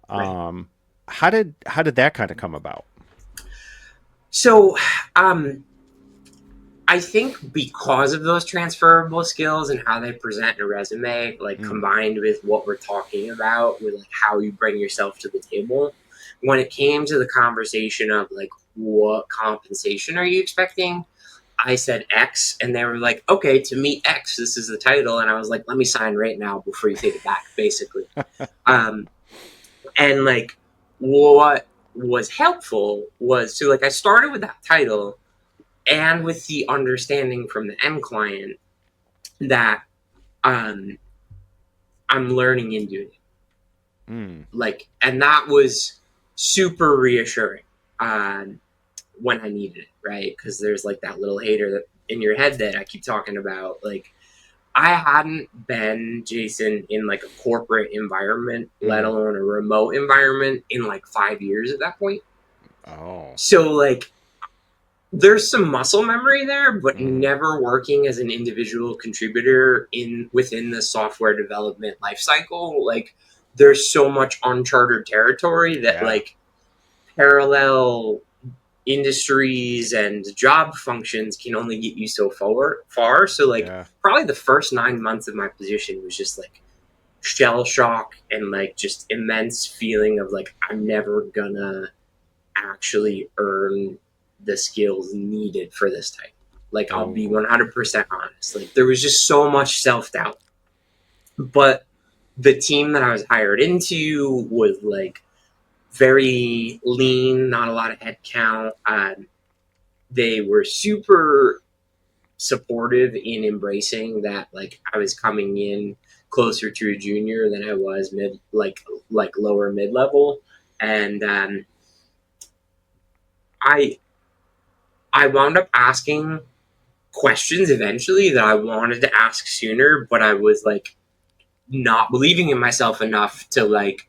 Right. How did that kind of come about? So, um, I think because of those transferable skills and how they present in a resume, like Mm. combined with what we're talking about, with like how you bring yourself to the table, when it came to the conversation of like what compensation are you expecting, I said X, and they were like, okay, to meet X, this is the title, and I was like, let me sign right now before you take it back, basically. Um, and like what was helpful was so like I started with that title and with the understanding from the end client that um, I'm learning and doing it. Mm. Like, and that was super reassuring when I needed it, right? Because there's like that little hater that in your head that I keep talking about. Like, I hadn't been, Jason, in like a corporate environment, let Mm. alone a remote environment, in like 5 years at that point. Oh. So, like, there's some muscle memory there, but Mm. never working as an individual contributor in within the software development lifecycle. Like there's so much uncharted territory that Yeah. like parallel industries and job functions can only get you so far. So like Yeah. probably the first 9 months of my position was just like shell shock and like just immense feeling of like I'm never gonna actually earn the skills needed for this type. Like, I'll be Oh. 100% honest. Like, there was just so much self doubt. But the team that I was hired into was like very lean, not a lot of headcount. They were super supportive in embracing that, like, I was coming in closer to a junior than I was like lower mid level. And I I wound up asking questions eventually that I wanted to ask sooner, but I was like not believing in myself enough to like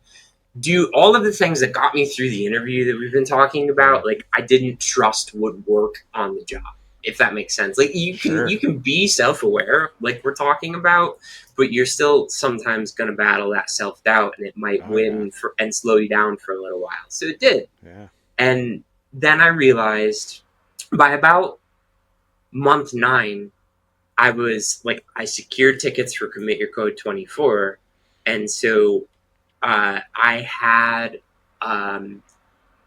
do all of the things that got me through the interview that we've been talking Mm. about. Like I didn't trust would work on the job, if that makes sense. Like Sure. you can be self-aware, like we're talking about, but you're still sometimes going to battle that self-doubt, and it might Oh yeah. win for and slow you down for a little while. So it did, Yeah. and then I realized by about month 9 I was like, I secured tickets for Commit Your Code 24. And so I had um,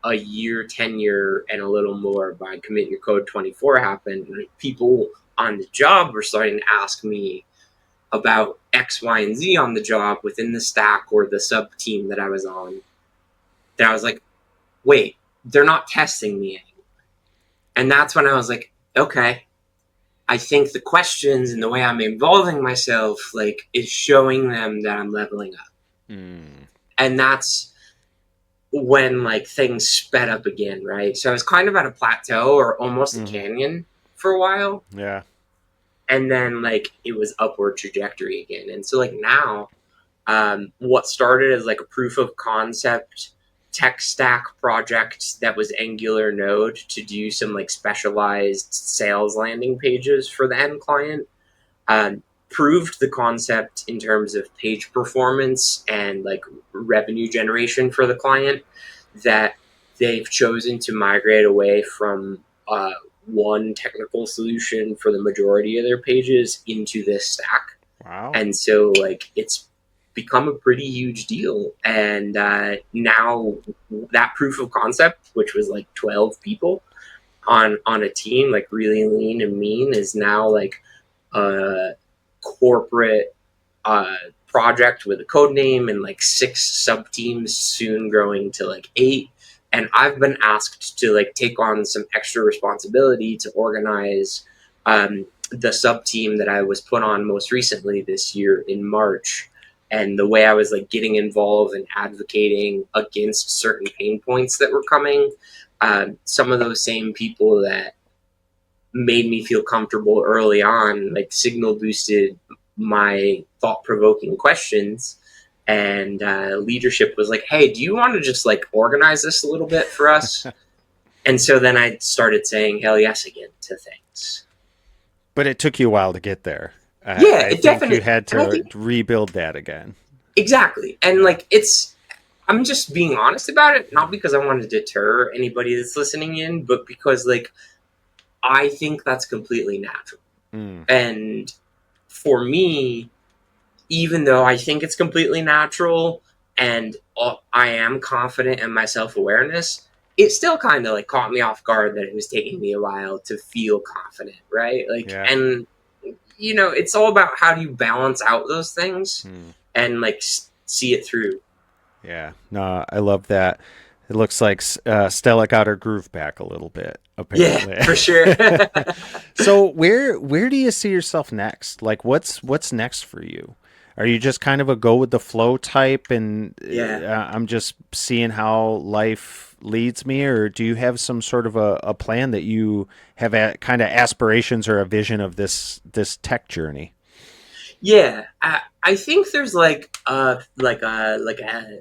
a year tenure and a little more by Commit Your Code 24 happened. And people on the job were starting to ask me about X, Y, and Z on the job within the stack or the sub team that I was on. That I was like, wait, they're not testing me anymore. And that's when I was like, okay, I think the questions and the way I'm involving myself, like, is showing them that I'm leveling up. Mm. And that's when, like, things sped up again, right? So I was kind of at a plateau or almost a Mm-hmm. canyon for a while. Yeah. And then, like, it was upward trajectory again. And so, like, now, what started as, like, a proof of concept tech stack project that was Angular Node to do some, like, specialized sales landing pages for the end client proved the concept in terms of page performance and like revenue generation for the client that they've chosen to migrate away from one technical solution for the majority of their pages into this stack. Wow. And so like it's become a pretty huge deal. And now that proof of concept, which was like 12 people on a team, like really lean and mean, is now like a corporate project with a code name and like 6 sub teams, soon growing to like 8. And I've been asked to like take on some extra responsibility to organize the sub team that I was put on most recently this year in March. And the way I was like getting involved and advocating against certain pain points that were coming, some of those same people that made me feel comfortable early on, like signal boosted my thought provoking questions. And leadership was like, hey, do you want to just like organize this a little bit for us? And so then I started saying hell yes again to things. But it took you a while to get there. Yeah, I it think you definitely, had and I to think rebuild that again. exactly. And Yeah. like, I'm just being honest about it, not because I want to deter anybody that's listening in, but because like I think that's completely natural. Mm, And for me, even though I think it's completely natural and I am confident in my self awareness, it still kind of like caught me off guard that it was taking me a while to feel confident, right? Like, yeah. and it's all about how do you balance out those things Mm, and like see it through. yeah. No, I love that. It looks like Stella got her groove back a little bit, Yeah, apparently. for sure. So where do you see yourself next? Like what's next for you? Are you just kind of a go with the flow type and Yeah. I'm just seeing how life leads me, or do you have some sort of a plan that you have kind of aspirations or a vision of this tech journey? Yeah, I think there's like a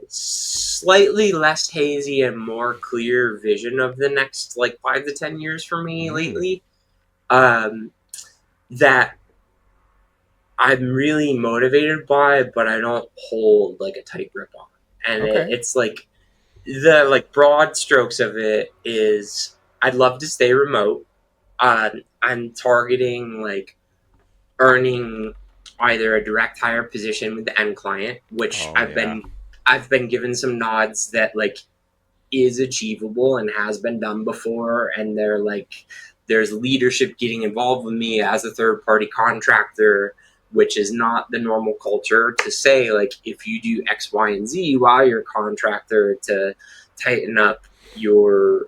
slightly less hazy and more clear vision of the next like 5 to 10 years for me Mm, lately. Um, that I'm really motivated by, but I don't hold like a tight grip on. And okay. it's like the like broad strokes of it is I'd love to stay remote. I'm targeting like earning either a direct hire position with the end client, which Oh I've yeah. been I've been given some nods that like is achievable and has been done before, and they're like there's leadership getting involved with me as a third party contractor, which is not the normal culture to say like if you do X, Y, and Z while you're a contractor to tighten up your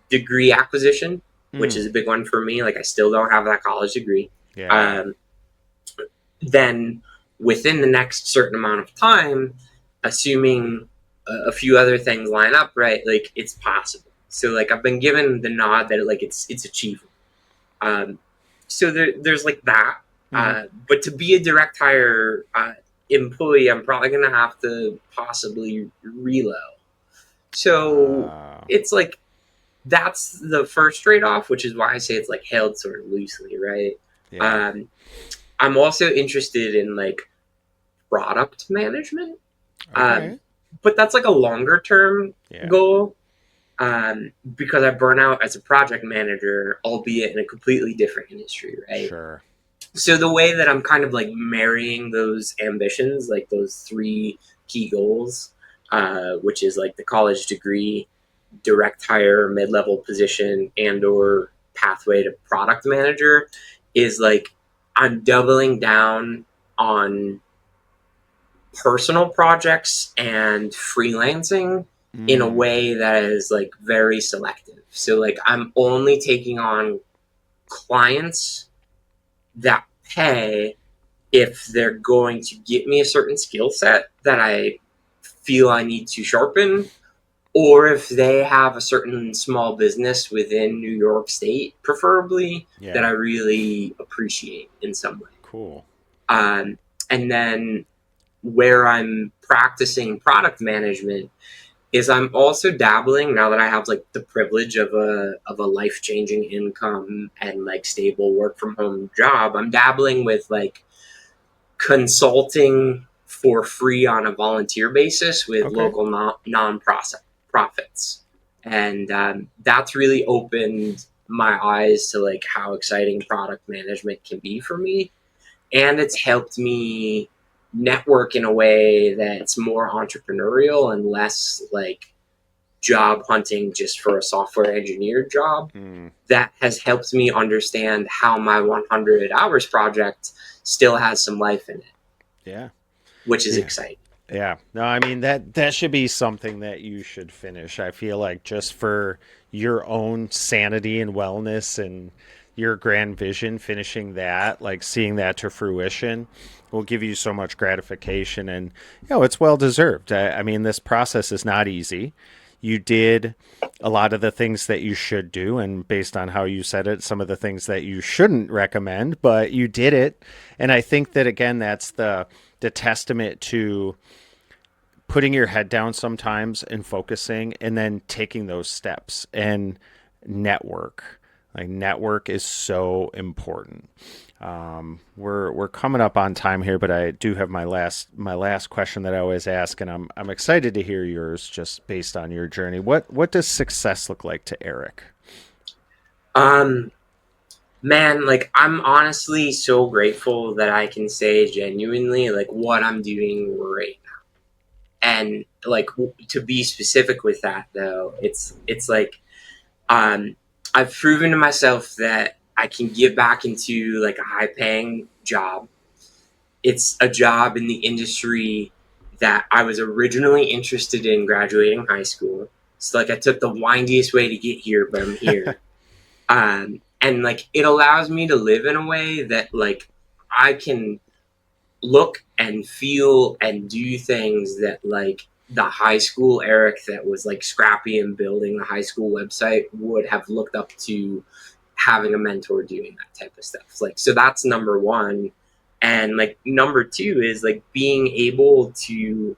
degree acquisition, which Mm, is a big one for me. Like I still don't have that college degree. yeah. Um, then within the next certain amount of time, assuming a few other things line up, right? Like it's possible. So like I've been given the nod that like it's achievable. Um, so there's like that. Hmm. But to be a direct hire employee, I'm probably gonna have to possibly reload. So Uh, it's like that's the first trade off, which is why I say it's like held sort of loosely, right? yeah. Um, I'm also interested in like product management, um, Okay. but that's like a longer term Yeah. goal because I burn out as a project manager, albeit in a completely different industry, right? Sure. So the way that I'm kind of like marrying those ambitions, like those three key goals, which is like the college degree, direct hire, mid level position, and or pathway to product manager, is like I'm doubling down on personal projects and freelancing in a Mm, way that is like very selective. So like I'm only taking on clients that pay if they're going to get me a certain skill set that I feel I need to sharpen, or if they have a certain small business within New York State, preferably, that yeah. I really appreciate in some way. Cool. Um, and then where I'm practicing product management is I'm also dabbling now that I have like the privilege of a life changing income and like stable work from home job. I'm dabbling with like consulting for free on a volunteer basis with Okay. local non-profits, and that's really opened my eyes to like how exciting product management can be for me, and it's helped me network in a way that's more entrepreneurial and less like job hunting just for a software engineer job. Mm, That has helped me understand how my 100 hours project still has some life in it, yeah. which is Yeah. exciting. Yeah. No, I mean that should be something that you should finish. I feel like just for your own sanity and wellness and your grand vision, finishing that, like seeing that to fruition will give you so much gratification and it's well deserved. I mean this process is not easy. You did a lot of the things that you should do and based on how you said it, some of the things that you shouldn't recommend, but you did it. And I think that again that's the testament to putting your head down sometimes and focusing and then taking those steps and network. Like network is so important. We're coming up on time here, but I do have my last question that I always ask, and I'm excited to hear yours just based on your journey. What does success look like to Eric? Um, Man, like I'm honestly so grateful that I can say genuinely like what I'm doing right now. And like to be specific with that though, it's like um I've proven to myself that I can get back into like a high paying job. It's a job in the industry that I was originally interested in graduating high school. So like I took the windiest way to get here, but I'm here. And like it allows me to live in a way that like I can look and feel and do things that like the high school Eric that was like scrappy and building the high school website would have looked up to having a mentor doing that type of stuff. Like so that's number one. And like number two is like being able to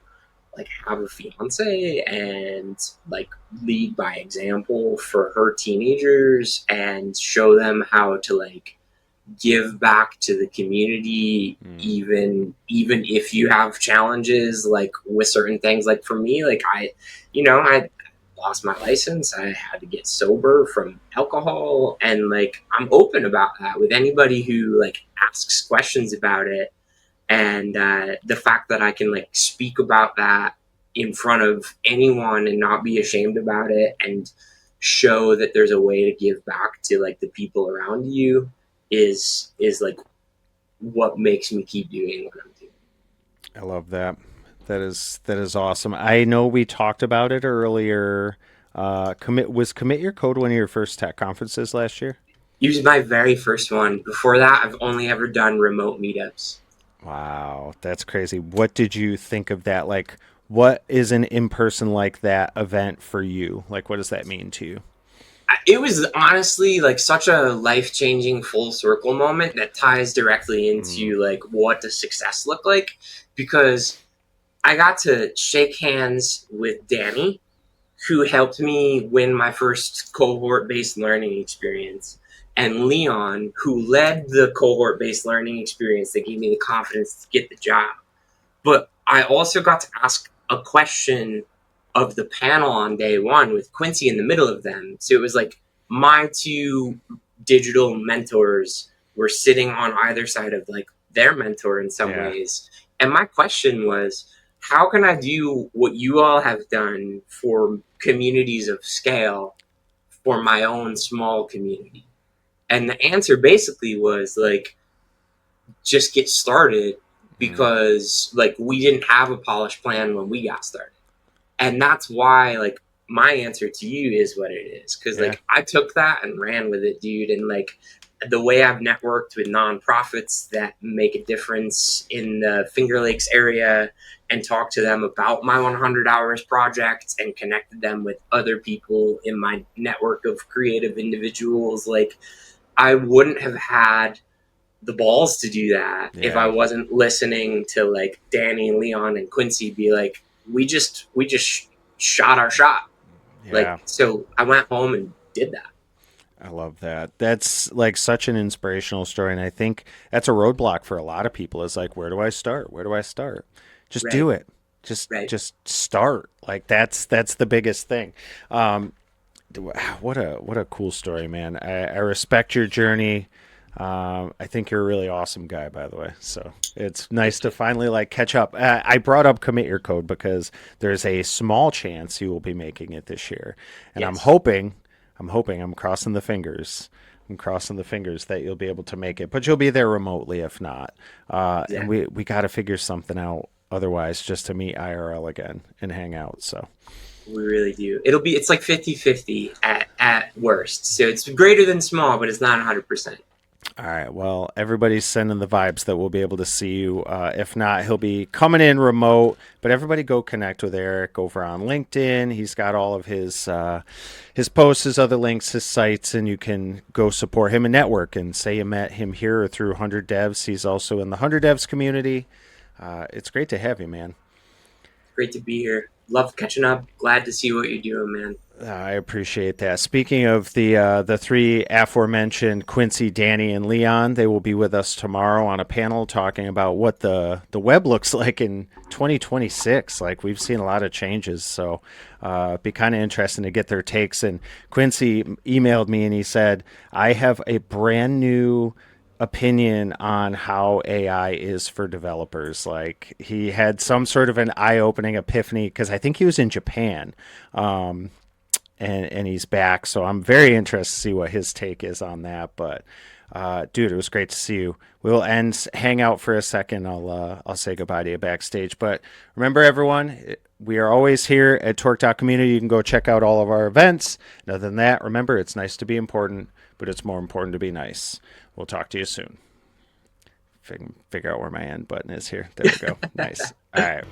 like have a fiance and like lead by example for her teenagers and show them how to like give back to the community Mm. even if you have challenges like with certain things. Like for me, like I lost my license. I had to get sober from alcohol, and like I'm open about that with anybody who like asks questions about it. And the fact that I can like speak about that in front of anyone and not be ashamed about it and show that there's a way to give back to like the people around you is like what makes me keep doing what I'm doing. I love that. That is awesome. I know we talked about it earlier. Commit your code one of your first tech conferences last year? Use my very first one. Before that, I've only ever done remote meetups. Wow, that's crazy. What did you think of that? Like, what is an in person like that event for you? Like, what does that mean to you? It was honestly like such a life changing full circle moment that ties directly Mm, into like what does success look like, because I got to shake hands with Danny, who helped me win my first cohort based learning experience, and Leon, who led the cohort based learning experience that gave me the confidence to get the job. But I also got to ask a question of the panel on day one with Quincy in the middle of them. So it was like my two digital mentors were sitting on either side of like their mentor in some yeah. ways. And my question was, how can I do what you all have done for communities of scale for my own small community? And the answer basically was like, just get started, Mm, because like we didn't have a polished plan when we got started. And that's why like my answer to you is what it is, because yeah. like I took that and ran with it, dude. And like the way I've networked with nonprofits that make a difference in the Finger Lakes area and talked to them about my 100 hours project and connected them with other people in my network of creative individuals, like I wouldn't have had the balls to do that if I Yeah. wasn't listening to like Danny, Leon, and Quincy be like, we just shot our shot. Like Yeah. so, I went home and did that. I love that. That's like such an inspirational story. And I think that's a roadblock for a lot of people is like, where do I start? Where do I start? Just Right, do it. Just right. just start. Like that's the biggest thing. Um, what a cool story, man. I respect your journey. I think you're a really awesome guy, by the way. So it's nice Thank to you. finally like catch up. I brought up commit your code because there's a small chance you will be making it this year, and Yes. I'm crossing the fingers. I'm crossing the fingers that you'll be able to make it, but you'll be there remotely if not. And Exactly. we got to figure something out otherwise just to meet IRL again and hang out. So. We really do. It's like 50-50 at worst. So it's greater than small, but it's not 100%. All right. Well, everybody's sending the vibes that we'll be able to see you. If not, he'll be coming in remote. But everybody go connect with Eric over on LinkedIn. He's got all of his posts, his other links, his sites, and you can go support him and network and say you met him here or through 100 Devs. He's also in the 100 Devs community. It's great to have you, man. Great to be here. love catching up. Glad to see what you're doing, man. I appreciate that. Speaking of the three aforementioned, Quincy, Danny, and Leon, they will be with us tomorrow on a panel talking about what the web looks like in 2026. Like we've seen a lot of changes, so be kind of interesting to get their takes. And Quincy emailed me and he said, "I have a brand new opinion on how AI is for developers." Like he had some sort of an eye-opening epiphany because I think he was in Japan. And he's back. So I'm very interested to see what his take is on that. But dude, it was great to see you. We'll hang out for a second. I'll say goodbye to you backstage. But remember, everyone, we are always here at Torque.community. You can go check out all of our events. And other than that, remember, it's nice to be important, but it's more important to be nice. We'll talk to you soon. Figure out where my end button is here. There we go. Nice. All right.